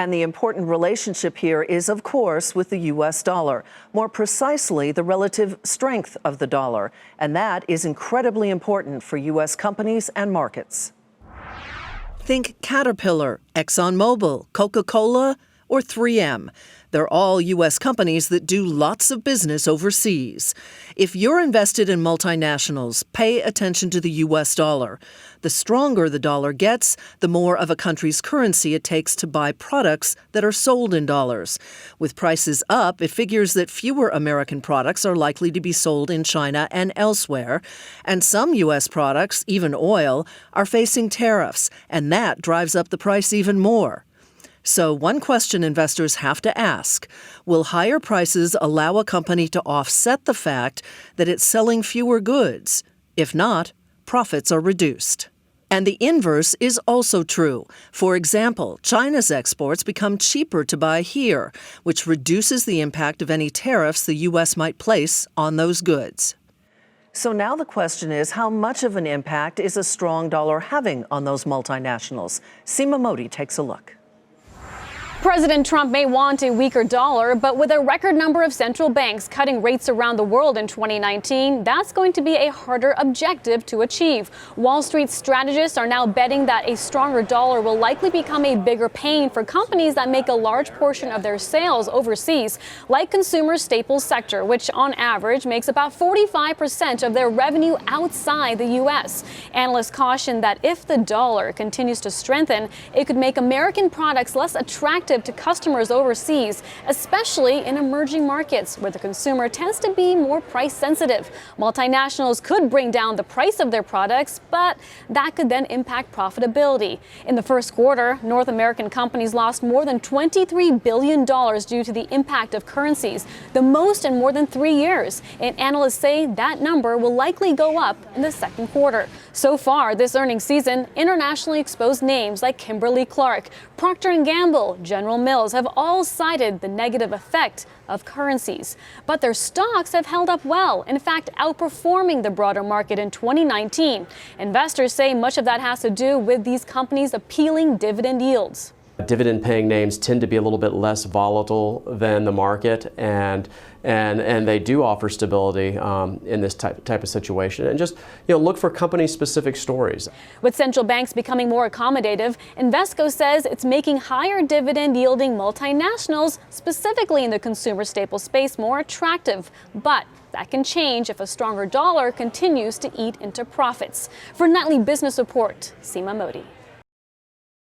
And the important relationship here is, of course, with the U.S. dollar, more precisely the relative strength of the dollar. And that is incredibly important for U.S. companies and markets. Think Caterpillar, ExxonMobil, Coca-Cola, or 3M. They're all U.S. companies that do lots of business overseas. If you're invested in multinationals, pay attention to the U.S. dollar. The stronger the dollar gets, the more of a country's currency it takes to buy products that are sold in dollars. With prices up, it figures that fewer American products are likely to be sold in China and elsewhere. And some U.S. products, even oil, are facing tariffs, and that drives up the price even more. So one question investors have to ask, will higher prices allow a company to offset the fact that it's selling fewer goods? If not, profits are reduced. And the inverse is also true. For example, China's exports become cheaper to buy here, which reduces the impact of any tariffs the U.S. might place on those goods. So now the question is, how much of an impact is a strong dollar having on those multinationals? Seema Mody takes a look. President Trump may want a weaker dollar, but with a record number of central banks cutting rates around the world in 2019, that's going to be a harder objective to achieve. Wall Street strategists are now betting that a stronger dollar will likely become a bigger pain for companies that make a large portion of their sales overseas, like consumer staples sector, which on average makes about 45% of their revenue outside the U.S. Analysts caution that if the dollar continues to strengthen, it could make American products less attractive to customers overseas, especially in emerging markets where the consumer tends to be more price sensitive. Multinationals could bring down the price of their products, but that could then impact profitability. In the first quarter, North American companies lost more than $23 billion due to the impact of currencies, the most in more than 3 years. And analysts say that number will likely go up in the second quarter. So far this earnings season, internationally exposed names like Kimberly-Clark, Procter & Gamble, General Mills have all cited the negative effect of currencies. But their stocks have held up well, in fact, outperforming the broader market in 2019. Investors say much of that has to do with these companies' appealing dividend yields. Dividend-paying names tend to be a little bit less volatile than the market, and they do offer stability in this type of situation. And just look for company-specific stories. With central banks becoming more accommodative, Invesco says it's making higher dividend-yielding multinationals, specifically in the consumer staple space, more attractive. But that can change if a stronger dollar continues to eat into profits. For Nightly Business Report, Seema Mody.